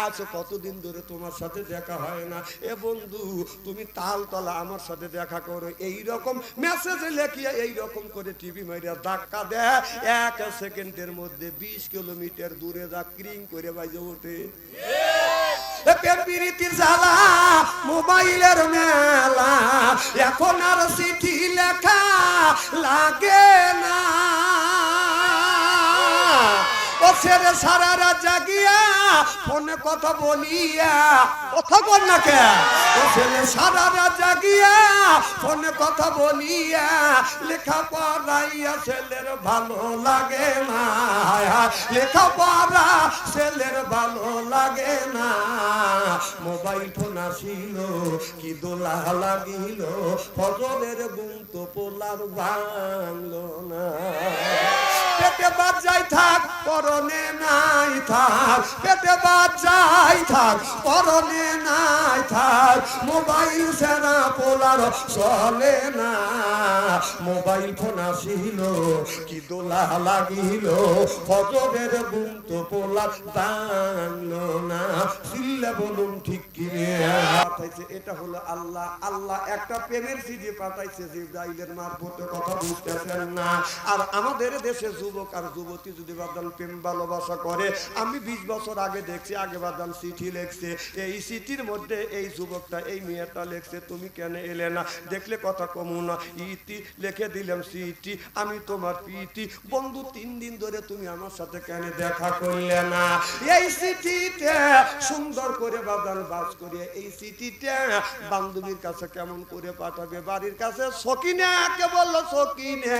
আজ কতদিন ধরে তোমার সাথে দেখা হয় না, এ বন্ধু তুমি তালতলা আমার সাথে দেখা করো। এই রকম মেসেজ লেখিয়া এই রকম করে টিভি মাইরা ধাক্কা দেয়, 1 সেকেন্ডের মধ্যে 20 কিলোমিটার দূরে যা ক্রিং করে বাজে ওঠে। প্রীতির জ্বালা মোবাইলের মেলা, এখন আর চিঠি লেখা লাগে না। ও ছেড়ে সারা রাত জাগিয়া ফোনে কথা বলিয়া, কথা বল না কে? ও ছেলে সারা রাত জাগিয়া ফোনে কথা বলিয়া, লেখা পড়াইয়া ছেলের ভালো লাগে না, লেখা পড়া ছেলের ভালো লাগে না। মোবাইল ফোন আসিল কি দোলা লাগিল, ফজরের ঘুম তো পোলার ভাঙলো না। পেটে বাজাই থাক পরনে নাই থাক, পেটে বাজাই থাক পরনে নাই থাক, মোবাইল ছাড়া পোলার চলে না। মোবাইল ফোন আসিল কি দোলা লাগিল, ফজরের ঘুম তো পোলার ভাঙলো না। চিল্লা বলুন ঠিক কিনে পাঠাইছে, এটা হলো আল্লাহ। আল্লাহ একটা প্রেমের চিঠি পাঠাইছে জিবরাইলের মারফতে, কথা বুঝতেছেন না। আর আমাদের দেশে যুবক আর যুবতী যদি বাদান প্রেম ভালোবাসা করে, আমি 20 বছর আগে দেখছি, আগে বাদান চিঠি লেখছে, এই চিঠির মধ্যে এই যুবকটা এই মেয়েটা লেখছে তুমি কেন এলে না, দেখলে কথা কমু না, ইতি লিখে দিলাম চিঠি আমি তোমার প্রীতি, বন্ধু 3 দিন ধরে তুমি আমার সাথে কেন দেখা করলে না। এই চিঠিটা সুন্দর করে বাদান বাস করে, এই চিঠিটা বান্ধবীর কাছে কেমন করে পাঠাবে, বাড়ির কাছে সকিনা কে বললো, সকিনা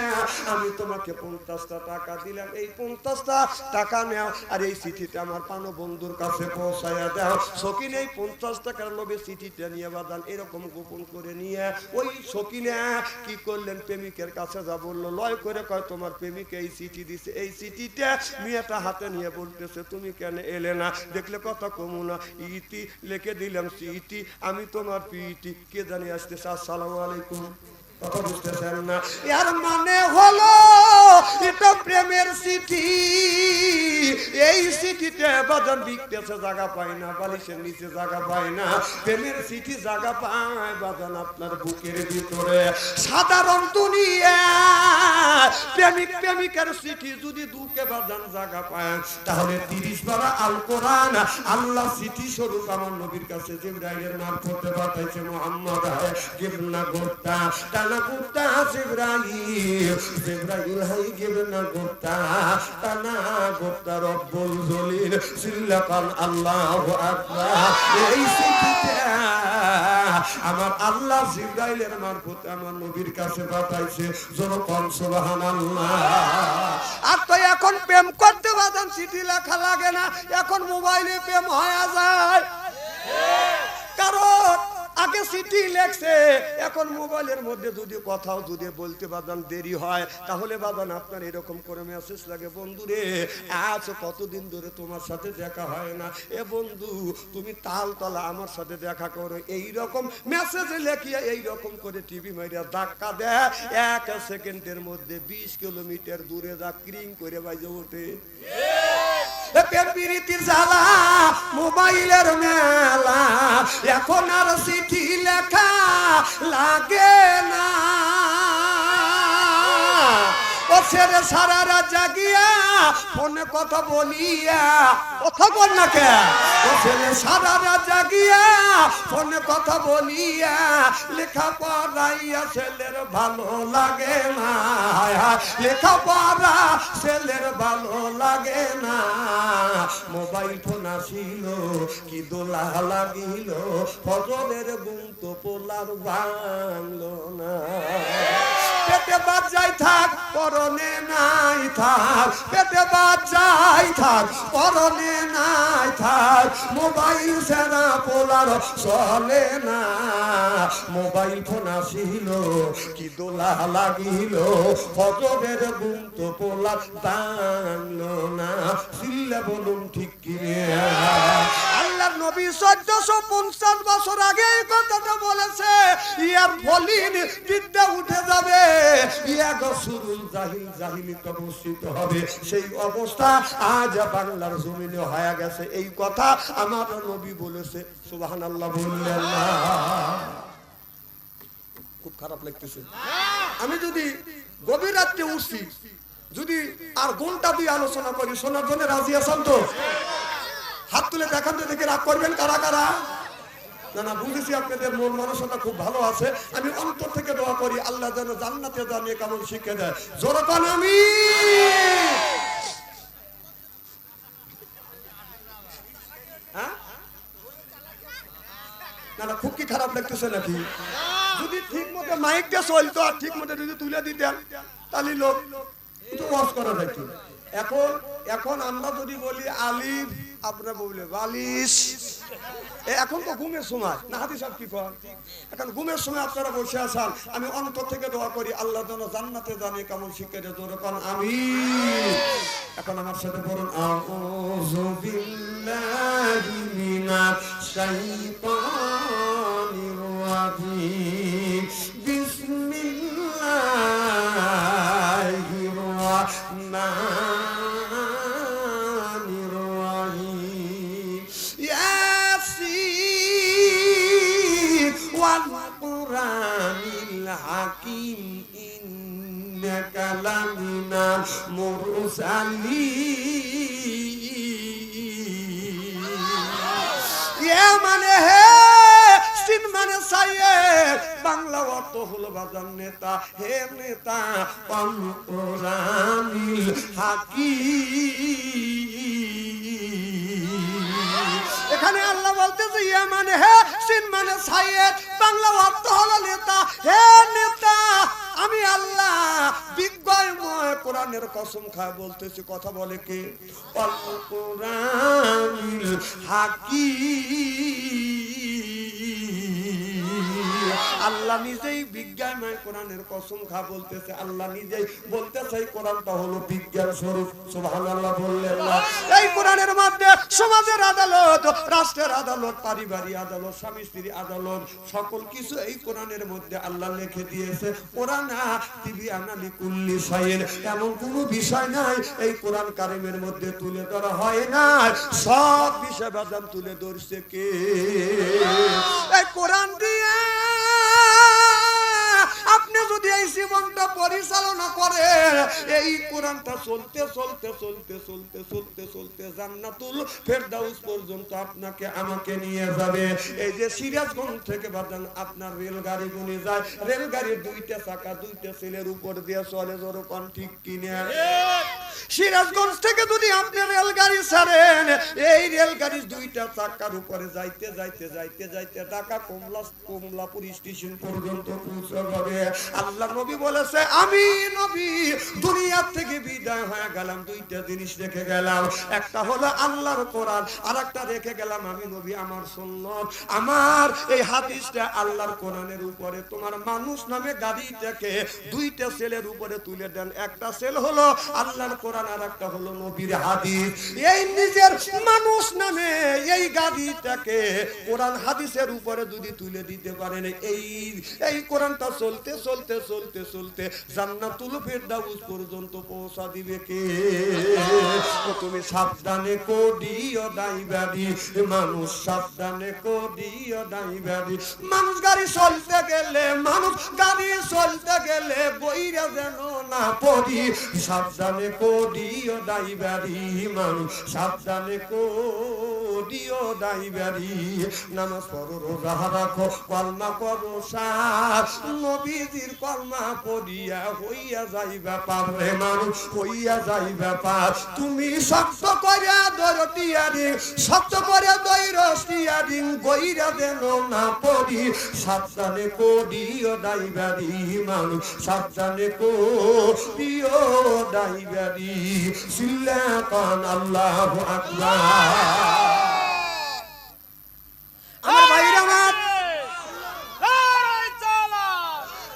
আমি তোমাকে 50টা টাকা দিলাম, এই 50টা টাকা নাও আর এই চিঠিটা আমার পানো বন্ধুর কাছে পৌঁছায়া দাও। সকিনা এই 50 টাকার লোভে চিঠিটা নিয়ে বাদান এরকম গোপন করে নিয়ে ওই সকিনা কি করলেন, প্রেমিকের কাছে যা বললো, লয় করে কয় তোমার প্রেমিক এই চিঠি দিছে। এই চিঠিটা মেয়েটা হাতে নিয়ে বলতেছে তুমি কেন এলে না, দেখলে কথা কমু না, ইতি লিখে দিলাম চিঠি আমি তোমার প্রীতি। কে জানি আসতেছে, আসসালামু আলাইকুম, কথা বুঝতেছেন না। এর মানে হলো এটা প্রেমের চিঠি। এই চিঠিতে বাজান বিকতেছে জায়গা পায় না, বালিশের নিচে জায়গা পায় না, প্রেমের চিঠি জায়গা পায় বাজান আপনার বুকের ভিতরে। সাধারণ দুনিয়া প্রেমিক প্রেমিকার চিঠি যদি দুকে বাজান জায়গা পায়, তাহলে 30 পারা আল কোরআন আল্লাহ চিঠি স্বরূপ আমার নবীর কাছে জিবরাইলের মারফতে পাঠাইছে। মুহাম্মদ গিবনা গোটা টানা গোটা জিবরাইল, জিবরাইল হাই গিবনা গোটা টানা গোটা রব্বুল জলিল সিল্লাকান আল্লাহু আকবার। এই চিঠিটা আমার আল্লাহ জিবরাইলের মারফতে আমার নবীর কাছে পাঠাইছে, যখন সুবহানাল্লাহ। আর তো এখন প্রেম করতে বাদান চিঠি লেখা লাগে না, এখন মোবাইলে প্রেম হয়ে যায়। কারণ আগে চিঠি লেখছে, এখন মোবাইলের মধ্যে যদি কথাও যদি বলতে বাদান দেরি হয়, তাহলে বাদান আপনার এরকম করে মেসেজ লাগে, বন্ধুরে আজ কতদিন ধরে তোমার সাথে দেখা হয় না, এ বন্ধু তুমি তালতলা আমার সাথে দেখা করো। এই রকম মেসেজ লেখিয়া এই রকম করে টিভি মাইরা ধাক্কা দেয়, 1 সেকেন্ডের মধ্যে 20 কিলোমিটার দূরে যা ক্রিং করে বাজে ওঠে। প্রীতির জ্বালা মোবাইলের মেলা, এখন আর চিঠি লেখা লাগে না। ও ছেড়ে সারা রাত জাগিয়া ফোনে কথা বলিয়া, কথা বল না কে? ও ছেড়ে সারা রাত জাগিয়া ফোনে কথা বলিয়া, লেখা পড়াইয়া ছেলের ভালো লাগে না, লেখা পড়া ছেলের ভালো লাগে না। মোবাইল ফোন আসিল কি দোলা লাগিল, ফজরের ঘুম তো পোলার ভাঙলো না। পেটে বাজাই থাক পরনে নাই থাক, পেটে বাজাই থাক পরনে নাই থাক, মোবাইল ছাড়া পোলার চলে না। মোবাইল ফোন আসিল কি দোলা লাগিল, ফজরের ঘুম তো পোলার ভাঙলো না। চিল্লা বলুন ঠিক কিনে। আল্লাহর নবী নবী 1450 বছর আগে এই কথাটা বলেছে, ইয়ার ফলিন বিদ্যা উঠে যাবে, ইয়া গসুরুল জাহিল জাহিলিত অবস্থিত হবে। সেই অবস্থা আজ বাংলার জমিনে হয়ে গেছে। এই কথা আমার নবী বলেছে। সুবহানাল্লাহ বললেন না? খুব খারাপ লাগতেছে। আমি যদি গভীর রাত্রে উঠছি, যদি আর ঘন্টা দিয়ে আলোচনা করি, শোনার জন্য রাজি আছেন তো? হাত তুলে দেখান তো, দেখে রাগ করবেন কারা কারা? না না, বুঝেছি আপনাদের মন মানসিকতা খুব ভালো আছে। আমি অন্তর থেকে দোয়া করি আল্লাহ যেন জান্নাতে জানিয়ে কেমন শিখে দেয়। জোরে কান আমিন। হ্যাঁ না না, খুব কি খারাপ লাগতেছে নাকি? যদি ঠিক মতো মাইকটা চলতো আর ঠিক মতো যদি তুলে দিতেন তাহলে লোক একটু ওয়াজ করা যেত। এখন আমরা যদি বলি আলিফ, আপনারা বললে বালিশ। এখন তো ঘুমের সময় না, হাদিস সাহেব কি করেন? এখন ঘুমের সময় আপনারা বসে আছেন। আমি অন্তর থেকে দোয়া করি আল্লাহ যেন জান্নাতে জানিয়ে কেমন শিক্ষা দেয়। জোরে কান আমিন। এখন আমার সাথে বলুন, আউযু বিল্লাহি মিনাশ শাইতানির রাজিম, বিসমিল্লাহির রাহমানির রাহিম। ইয়াসিন ওয়াল কুরআনিল হাকিম, ইন্নাকা লামিনাল মুরসালিন। ইয়া মানে হে, সিন মানে সাইয়েদ, বাংলা অর্থ হলো বাজার নেতা। হে নেতা, ওয়াল কুরআনিল হাকিম। এখানে আল্লাহ বলতেছে ইয়া মানে হে, সিন মানে সাইয়েদ, বাংলা অর্থ হলো নেতা। হে নেতা, আমি আল্লাহ বিজ্ঞময় কোরআনের কসম খায় বলতেছি। কথা বলে কে? ওয়াল কুরআনিল হাকিম। আল্লাহ নিজেই বিজ্ঞানময় কোরআনের কসম খা বলতেছে। আল্লাহ নিজেই বলতেছে এই কোরআনটা হলো বিজ্ঞান স্বরূপ। সুবহানাল্লাহ বললেন না? এই কোরআনের মধ্যে সমাজের আদালত, রাষ্ট্রের আদালত, পারিবারিক আদালত, স্বামী স্ত্রী আদালত, সকল কিছু এই কোরআনের মধ্যে আল্লাহ লিখে দিয়েছে। কোরআন তিবিয়ানা লিকুল্লি শাইইন, এমন কোনো বিষয় নাই এই কোরআন কারিমের মধ্যে তুলে ধরা হয় না। সব বিষয় বাজান তুলে ধরছে কে? এই কোরআন দিয়ে আপনি যদি এই জীবনটা পরিচালনা করেন, এই কোরআনটা চলতে চলতে চলতে চলতে চলতে চলতে জান্নাতুল ফেরদাউস পর্যন্ত আপনাকে আমাকে নিয়ে যাবে। এই যে সিরাজগঞ্জ থেকে বাজান আপনার রেলগাড়ি গুনে যায়, রেলগাড়ির দুইটা চাকা দুইটা ছেলের উপর দিয়ে চলে। যেরকম ঠিক কিনে সিরাজগঞ্জ থেকে যদি আপনি রেলগাড়ি ছাড়েন, এই রেলগাড়ির দুইটা চাকার উপরে যাইতে যাইতে যাইতে যাইতে ঢাকা কমলাপুর স্টেশন পর্যন্ত পৌঁছাবে। আল্লাহ নবী বলেছে, আমি নবী দুনিয়া থেকে বিদায় হয়ে গেলাম, দুইটা জিনিস রেখে গেলাম। একটা হলো আল্লাহর কোরআন, আর একটা রেখে গেলাম আমি নবী আমার সুন্নাত। আমার এই হাদিসটা আল্লাহর কোরআনের উপরে তোমার মানুষ নামে গাড়িটাকে দুইটা সেলের উপরে তুলে দেন। একটা সেল হলো আল্লাহর কোরআন, আর একটা হলো নবীর হাদিস। এই নিজের মানুষ নামে এই গাড়িটাকে কোরআন হাদিসের উপরে যদি তুলে দিতে পারেন, এই কোরআনটা চলতে চলতে চলতে চলতে জান্নাতুল ফেরদাউস পর্যন্ত পৌঁছা দিবে কে? তুমি সাবধানে করিও ড্রাইভারি, মানুষ সাবধানে করিও ড্রাইভারি। মানুষ গাড়ি চলতে গেলে, মানুষ গাড়ি চলতে গেলে বইরা যেন না পড়ি। সাবধানে করিও ড্রাইভারি, মানুষ সাবধানে করিও ড্রাইভারি। নামাজ পড়ো, রোজা রাখো, কলমা করো সার, নবীজির কলমা পড়িয়া হইয়া যাইবা পারে মানুষ, হইয়া যাইবা পার। তুমি শক্ত করে দরটিয়ারি, শক্ত করে দৈরটিয়ারি, গইরা দেন না পড়ি। সাবধানে করিও ড্রাইভারি, মানুষ সাবধানে করিও ড্রাইভারি। সিল্লা কান আল্লাহু আকবার। আমার ভাইরা,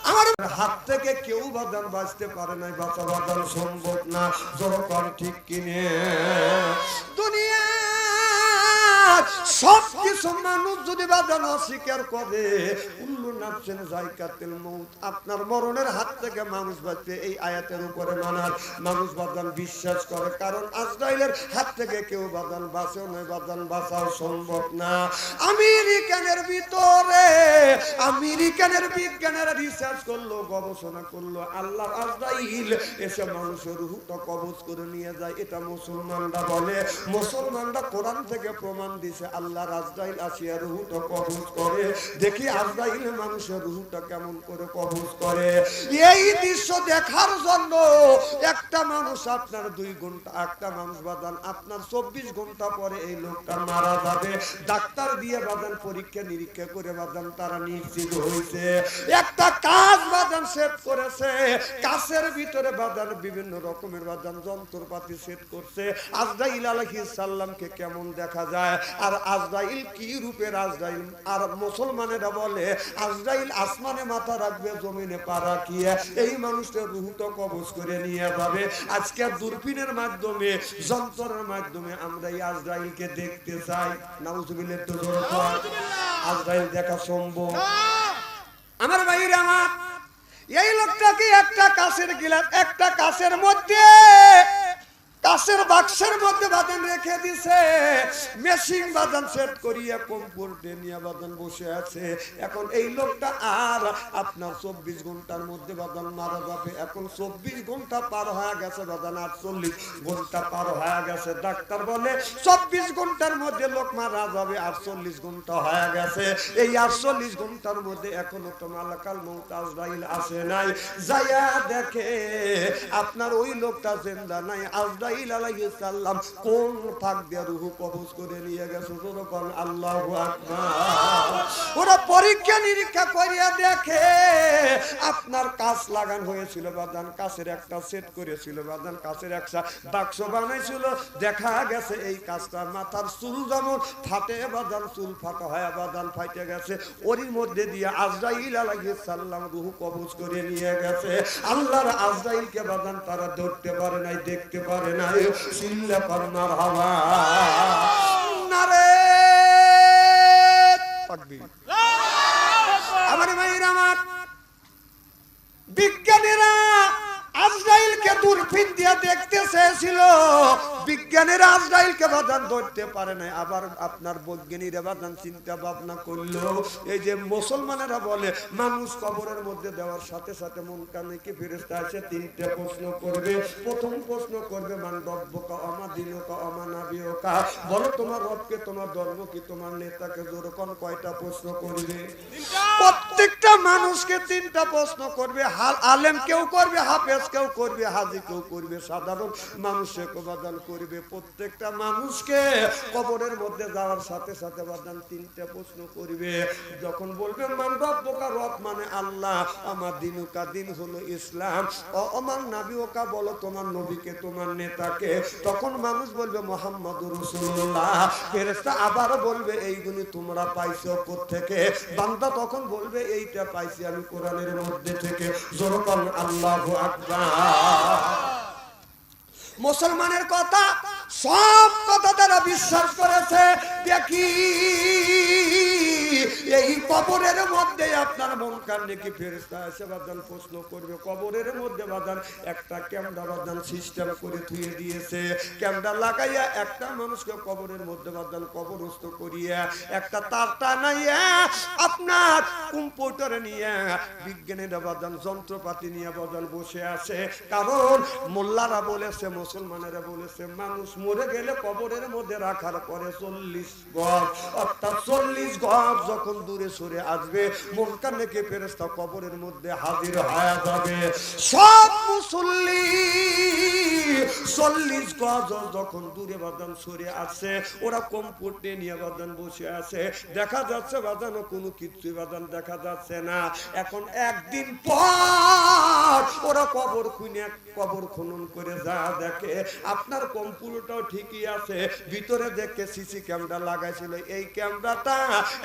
আমার হাত থেকে কেউ বাদান বাঁচতে পারে নাই, বাঁচা বাদান সম্ভব না। যখন ঠিক কিনে দুনিয়া সব কিছু মানুষ যদি বাজান অস্বীকার করে, কুল্লু নাফসিন যায়কাতুল মউত, আপনার মরণের হাত থেকে মানুষ বাঁচবে, এই আয়াতের উপরে মানুষ বাজান বিশ্বাস করে। কারণ আজরাইলের হাত থেকে কেউ বাজান বাঁচেও নয়, বাজান বাঁচাও সম্ভব না। আমেরিকানের ভিতরে আমেরিকানের বিজ্ঞানীরা রিসার্চ করলো, গবেষণা করলো, আল্লাহ আজরাইল এসে মানুষের রূহটা কবজ করে নিয়ে যায়। এটা মুসলমানরা বলে। মুসলমানরা কোরআন থেকে প্রমাণ দিছে আল্লাহর আজরাইল আসিয়া রূহটা কবজ করে। দেখি আজরাইল মানুষের রূহটা কেমন করে কবজ করে। এই দৃশ্য দেখার জন্য একটা মানুষ আপনার 2 ঘন্টা, একটা মানুষ বাদান আপনার 24 ঘন্টা পরে এই লোকটা মারা যাবে। ডাক্তার দিয়ে বাদান পরীক্ষা নিরীক্ষা করে বাদান তারা নিশ্চিত হয়েছে। একটা কাজ বাদান সেট করেছে, কাছের ভিতরে বাদান বিভিন্ন রকমের বাদান যন্ত্রপাতি সেট করছে। আজরাইল আলাইহিস সালামকে কেমন দেখা যায়, আর আজরাইল কি রূপের আজরাইল। আর মুসলমানেরা বলে আজরাইল আসমানে মাথা রাখবে, জমিনে পা রাখিয়ে এই মানুষের রূহটা কবজ করে নিয়ে যাবে। আজকে দূরবীনের মাধ্যমে, যন্ত্রের মাধ্যমে আমরা এই আজরাইলকে দেখতে চাই। নাউজুবিল্লাহ। তো আজরাইল দেখা সম্ভব? আমার ভাইরা আমার, এই লোকটাকে একটা কাঁচের গিলাস, একটা কাঁচের মধ্যে, কাঁচের বাক্সের মধ্যে বাঁধন রেখে দিছে। মেশিন বাঁধন সেট করিয়া কম্পিউটারে নিয়ে বাঁধন বসে আছে। এখন এই লোকটা আর আপনার 24 ঘন্টার মধ্যে বাঁধন মারা যাবে। এখন 24 ঘন্টা পার হয়ে গেছে, বাঁধন 48 ঘন্টা পার হয়ে গেছে। ডাক্তার বলে 24 ঘন্টার মধ্যে লোক মারা যাবে, 48 ঘন্টা হয়ে গেছে। এই 48 ঘন্টার মধ্যে এখনো তো মালাকাল মউত আজরাইল আসে নাই। যায়া দেখে আপনার ওই লোকটা জিন্দা নাই। আজরাইল আলাইহিস সালাম কোন ফাঁক দিয়ে রূহ কবজ করে নিয়ে গেছে। যখন আল্লাহু আকবার। ওরা পরীক্ষা নিরীক্ষা করিয়া দেখে আপনার কাঁচ লাগানো হয়েছিল বাদান, কাঁচের একটা সেট করেছিল বাদান, কাঁচের একটা বাক্স বানাইছিল। দেখা গেছে এই কাঁচটা মাথার চুল যেমন ফাটে বাদান, চুল ফাটা হয় বাদান ফাটে গেছে। ওরই মধ্যে দিয়ে আজরাইল আলাইহিস সালাম রূহ কবজ করে নিয়ে গেছে। আল্লাহর আজরাইলকে বাদান তারা ধরতে পারে নাই, দেখতে পারে না। সিল্লা করমার হাওয়া নারে তাকবীর। আমার ভাইরা আমার, বিজ্ঞানীরা আজরাইলকে দূরবীন দিয়ে দেখতে চেয়েছিল, বিজ্ঞানীরা আজরাইলকে বাদান ধরতে পারে নাই। আবার আপনার বৈজ্ঞানিকরা বাদান চিন্তা ভাবনা করলো। এই যে মুসলমানেরা বলে মানুষ কবরের মধ্যে দেওয়ার সাথে সাথে মুনকার নাকির ফেরেশতা এসে 3টে প্রশ্ন করবে। প্রথম প্রশ্ন করবে মান রব্বুকা ওমা দীনুকা ওমা নাবিয়ুকা, বলো তোমার রবকে, তোমার ধর্ম কি, তোমার নেতাকে। জোরকন কয়টা প্রশ্ন করবে? প্রত্যেকটা মানুষকে 3টা প্রশ্ন করবে। আলেম কেউ করবে, হাফেজ কেউ করবে, হাজি কেউ করবে, সাধারণ মানুষকে বাদান করবে। প্রত্যেকটা মানুষকে কবরের মধ্যে যাওয়ার সাথে সাথে বাদান 3টে প্রশ্ন করবে। যখন বলবে মান রব্বুকা, রব মানে আল্লাহ, আমার দিনুকা, দিন হলো ইসলাম, আমার নাবিয়ুকা, বলো তোমার নবীকে, তোমার নেতাকে। তখন মানুষ বলবে মুহাম্মাদুর রাসূলুল্লাহ। ফেরেশতা আবার বলবে এইগুলি তোমরা পাইছো কোত্থেকে? বান্দা তখন বলবে এইটা পাইছি আমি কোরআনের মধ্যে থেকে। জোরকান আল্লাহু আকবার। মুসলমানের কথা, সব কথা তারা বিশ্বাস করেছে। দেখি এই কবরের মধ্যে আপনার মুনকার নাকির ফেরেশতা এসে বাদান প্রশ্ন করবে। কবরের মধ্যে বাদান একটা ক্যামেরা বাদান সিস্টেম করে ধুয়ে দিয়েছে। ক্যামেরা লাগাইয়া একটা মানুষকে কবরের মধ্যে বাদান কবরস্থ করিয়া একটা তার টানাইয়া আপনার কম্পিউটারে নিয়ে বিজ্ঞানীরা বাদান যন্ত্রপাতি নিয়ে বাদান বসে আছে। কারণ মোল্লারা বলেছে, মুসলমানেরা বলেছে, মানুষ মরে গেলে কবরের মধ্যে রাখার পরে 40 গজ, অর্থাৎ 40 গজ যখন দূরে সরে আসবে মুনকার নাকির ফেরেশতা কবরের মধ্যে হাজির হয়ে যাবে। সব মুসল্লি 40 গজ যখন দূরে বাদান সরে আসছে, ওরা কম্পিউটার নিয়ে বাদান বসে আছে। দেখা যাচ্ছে বাদানো কোনো কিছু বাদান দেখা যাচ্ছে না। এখন একদিন পর ওরা কবর খুঁজে, কবর খনন করে যা দেখে আপনার কম্পিউটারটাও ঠিকই আছে। ভিতরে দেখে সিসি ক্যামেরা লাগাইছিল, এই ক্যামেরাটা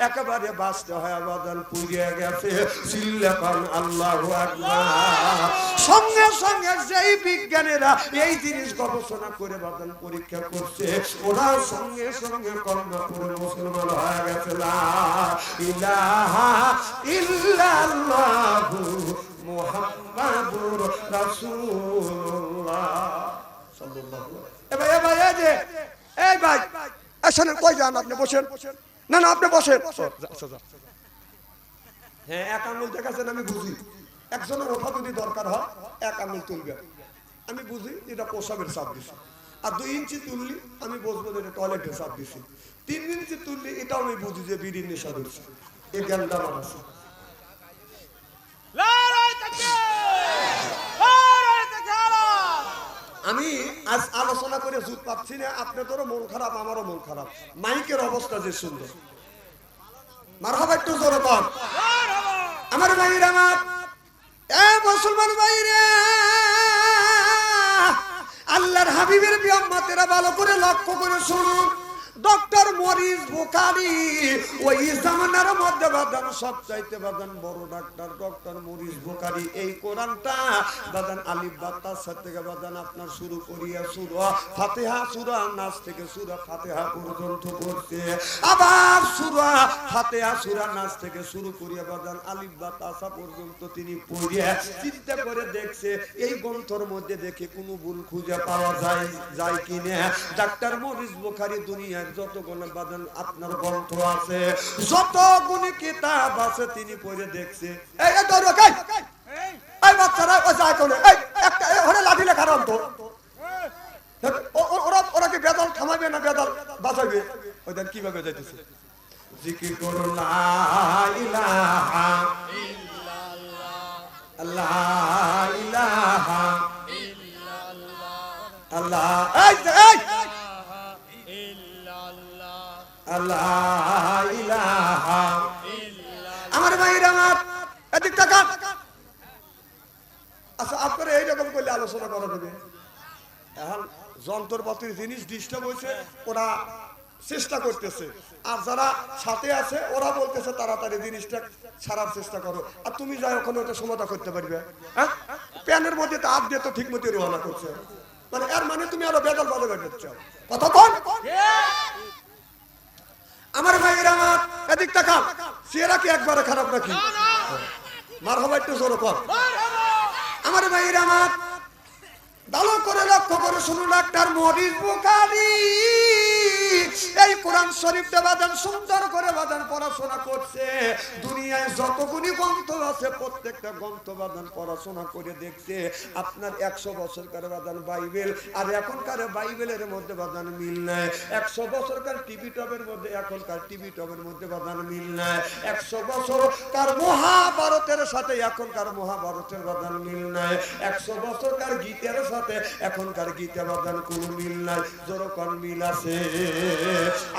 একেবারে বাস্ত হয়ে বাদান পুড়িয়ে গেছে। গেছে, চিল্লাকান আল্লাহু আকবার। সঙ্গে সঙ্গে যেই বিজ্ঞানীরা এই জিনিস গবেষণা করে বাদান পরীক্ষা করছে, ওরা সঙ্গে সঙ্গে কলমা পড়ে মুসলমান হয়ে গেছে। লা ইলাহা ইল্লাল্লাহু মুহাম্মাদুর রাসূলুল্লাহ সাল্লাল্লাহু আলাইহি। এ ভাই এই ভাই আসেন, কই যান আপনি? বসেন। না না আপনি বসেন। হ্যাঁ, এক আঙুল দেখাচ্ছেন, আমি বুঝি একজনের ওঠা যদি দরকার হয় এক আঙুল তুলবে, আমি বুঝি এটা প্রসাবের চাপ দিছি। আর 2 ইঞ্চি তুললি আমি বুঝবো এটা টয়লেটের চাপ দিছি। 3 ইঞ্চি তুললি এটাও আমি বুঝি যে বিড়ির নেশা ধরছে। এই জ্ঞানটা আমার আছে। আমি আজ আলোচনা করে জুত পাচ্ছি না, আপনাদেরও মন খারাপ, আমারও মন খারাপ। মাইকের অবস্থা যে সুন্দর, মারহাবা একটু জোরে কর। আমার ভাইরা, আমার এ মুসলমান ভাইরা, আল্লাহর হাবিবের বিয়াম্মাতেরা ভালো করে লক্ষ্য করে শুনুন। ডক্টর মরিস বুখারী ওই জামানার মধ্যে বাদান সবচাইতে বাদান বড় ডাক্তার ডক্টর মরিস বুখারী এই কোরআনটা বাদান আলিফ বা তার থেকে বাদান আপনার শুরু করিয়া সূরা ফাতিহা, সূরা নাস থেকে সূরা ফাতিহা পর্যন্ত পড়ছে। আবার সূরা ফাতিহা, সূরা নাস থেকে শুরু করিয়া বাদান আলিফ বা তাসা পর্যন্ত তিনি পড়িয়া চিন্তা করে দেখছে এই গ্রন্থের মধ্যে দেখে কোনো ভুল খুঁজে পাওয়া যায় কিনা। ডাক্তার মরিস বুখারী দুনিয়ার যতগুলো বাদান আপনার গ্রন্থ আছে, যতগুলো কিতাব আছে তিনি পড়ে দেখছে। এই ধরো কাই এই বাচ্চারা ও যায় কোনে, এই একটা ওরে লাঠি লেখা রাখতো, ওরা কি বেদাল থামাবে না বেদাল বাঁচাবে? ওইটা কিভাবে যাইতেছে? জিকির করো লা ইলাহা ইল্লাল্লাহ, লা ইলাহা ইল্লাল্লাহ, আল্লাহ এই আল্লাহ ইলাহা ইল্লাল্লাহ। আমার ভাইরা, আমার এদিক তাকান। আচ্ছা, আপনারা এইরকম করলে আলোচনা করা যাবে? এখন যন্ত্রপাতির জিনিস ডিস্টার্ব হয়েছে, ওরা চেষ্টা করতেছে, আর যারা সাথে আছে ওরা বলতেছে তাড়াতাড়ি জিনিসটা ছাড়ার চেষ্টা করো। আর তুমি যাই ওখানে ওটা সমাধান করতে পারবে? হ্যাঁ, প্যানের মধ্যে তো আপ দিয়ে তো ঠিক মতো রওনা করছে, মানে এর মানে তুমি আরো বেদল বাজাবে দিচ্ছ। কথা কোন? আমার ভাইয়েরা, আমার এদিক তাকান। চেহারা কি একবারে খারাপ নাকি? মারহাবা একটু জোরে কর। আমার ভাইয়েরা, আমার ভালো করে লক্ষ্য করে শুনুন। ডাক্তার মরিস বুখারী এই কোরআন শরীফটা বাদান সুন্দর করে বাদান পড়াশোনা করছে। দুনিয়ায় যতগুলি গ্রন্থ আছে প্রত্যেকটা গ্রন্থ বাদান পড়াশোনা করে দেখছে। আপনার 100 বছরকার বাদান বাইবেল আর এখনকার বাইবেলের মধ্যে বাদান মিল নাই। 100 বছরকার টিভি টবের মধ্যে এখনকার টিভি টবের মধ্যে বাদান মিল নাই। 100 বছরকার মহাভারতের সাথে এখনকার মহাভারতের বাদান মিল নাই। 100 বছরকার গীতের সাথে এখনকার গীতা বাদান কোনো মিল নাই। যেরকম মিল আছে,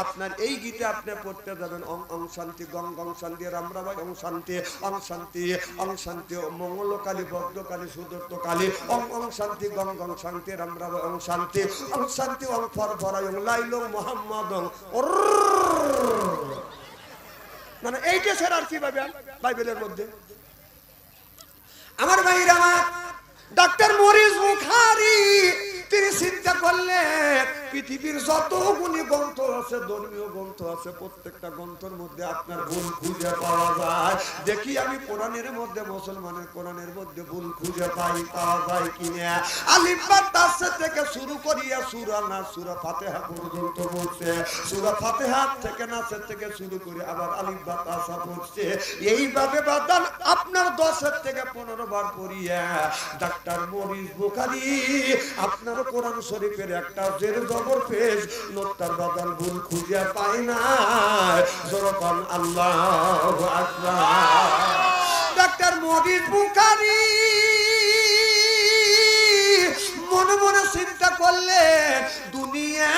আপনার এই গীতে আপনি পড়তে যাবেন অং শান্তি গং গং শান্তি রামরাবাই অং শান্তি অং শান্তি অং শান্তি মঙ্গলকালী ভদ্রকালী সুদত্তকালী অং অং শান্তি গং গং শান্তি রামরাবাই অং শান্তি অং ফর ফরাই অং লাইল মোহাম্মদ মানে এইটা স্যার আর কি পাবেন বাইবেলের মধ্যে? আমার ভাইরা, আমার ডাক্তার মরিস বুখারী তিনি চিন্তা করলেন পৃথিবীর যতগুলি গ্রন্থ আছে, ধর্মীয় গ্রন্থ আছে, প্রত্যেকটা গ্রন্থের মধ্যে আপনার ভুল খুঁজে পাওয়া যায়। দেখি আমি কোরআনের মধ্যে, মুসলমানের কোরআনের মধ্যে ভুল খুঁজে পাওয়া যায় কিনা। আলিফ বা তাস থেকে শুরু করিয়া সূরা নাস, সূরা ফাতিহা পর্যন্ত বলছে। সূরা ফাতিহা থেকে নাসের থেকে শুরু করে আবার আলিফ বা তাস পড়ছে। এইভাবে বাদান আপনার 10 থেকে 15 বার পড়িয়া ডাক্তার মরিস বুখারী আপনার কোরআন শরীফের একটা জের জবর পেশ নোটার বাদান ভুল খুঁজে পায় না। যেরকম আল্লাহু আকবার। ডাক্তার মরিস বুখারী মনে মনে চিন্তা করলেন দুনিয়া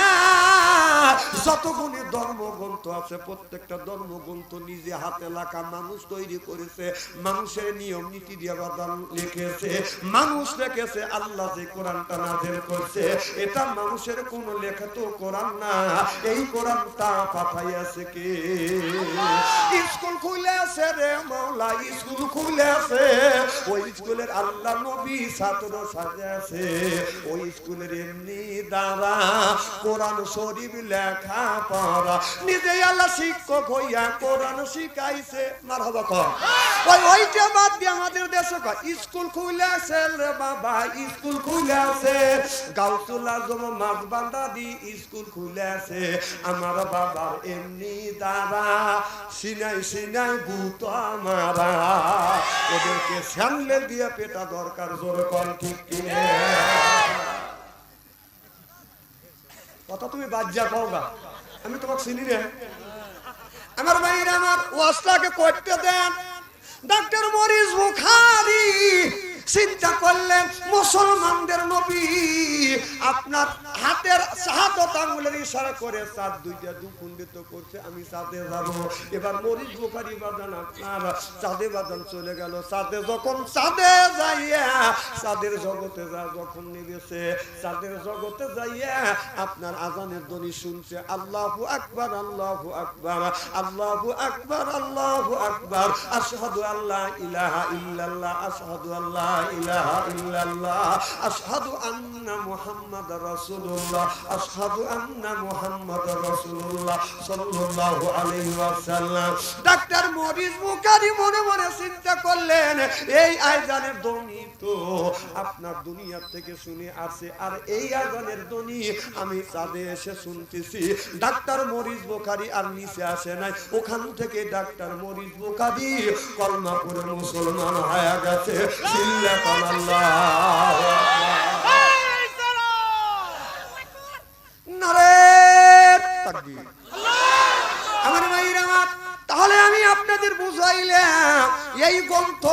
যতগুলি ধর্মগ্রন্থ আছে প্রত্যেকটা ধর্মগ্রন্থ নিজে হাতে লেখা, মানুষ তৈরি করেছে, মানুষের নিয়ম নীতি দিয়ে বাদান লিখেছে, মানুষ লিখেছে। আল্লাহ যে কোরআনটা নাযিল করছে এটা মানুষের কোন লেখা তো কোরআন না, এই কোরআনটা পাঠাইয়াছে কে? স্কুল খুলেছে রে মাওলা, স্কুল খুলেছে, ওই স্কুলের আল্লাহ নবী ছাত্র সাজাছে, ওই স্কুলের এমনি দ্বারা কোরআন শরীফ লেখা পড়া, নিজে আল্লাহ শিক্ষক হইয়া কোরআন শিখাইছে। মারহাবা কর। ওইটা বাদ দিয়ে আমাদের দেশে স্কুল খুলেছে রে বাবা, স্কুল খুলেছে, গাউসুল আজম মাঝবান্ডারি স্কুল খুলেছে, আমার বাবার এমনি দ্বারা সিনাই সিনাই ভূত আমারা, ওদেরকে সামলে দিয়ে পেটা দরকার। জোর কর ঠিক কিনে কথা তুমি বাজ্যা কওগা, আমি তোমাকে চিনি রে। আমার ভাইরা আমার ওয়াজটাকে করতে দেন। ডক্টর মরিস বুখারী চিন্তা করলেন মুসলমানদের নবী আপনার হাতের শাহাদত আঙ্গুলের ইশারা করে চাঁদ দুইটা দুখণ্ডিত করছে, আমি চাঁদে যাব। এবার মরিস বুখারী বাজান আপনার চাঁদে বাজান চলে গেল। চাঁদে যখন চাঁদে যাইয়া চাঁদের জগতে যখন নেমেছে, চাঁদের জগতে যাইয়া আপনার আজানের ধ্বনি শুনছে, আল্লাহু আকবার আল্লাহু আকবার আল্লাহু আকবার আল্লাহু আকবার, আশহাদু আল্লা ইলাহা ইল্লাল্লাহ আশহাদু আল্লা ইলাহা ইল্লাল্লাহ আশহাদু আন্না মুহাম্মাদার রাসূলুল্লাহ আশহাদু আন্না মুহাম্মাদার রাসূলুল্লাহ সাল্লাল্লাহু আলাইহি ওয়াসাল্লাম। ডাক্তার মরিস বুখারী মনে মনে চিন্তা করলেন এই আযানের ধ্বনি তো আপনার দুনিয়া থেকে শুনে আসে, আর এই আযানের ধ্বনি আমি চাঁদে এসে শুনতেছি। ডাক্তার মরিস বুখারী আর নিচে আসে নাই, ওখান থেকে ডাক্তার মরিস বুখারী কলমা পড়ে মুসলমান হয়ে গেছে। আমার ভাইরা, তাহলে আমি আপনাদের বুঝাইলাম এই গ্রন্থ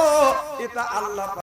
এটা আল্লাহ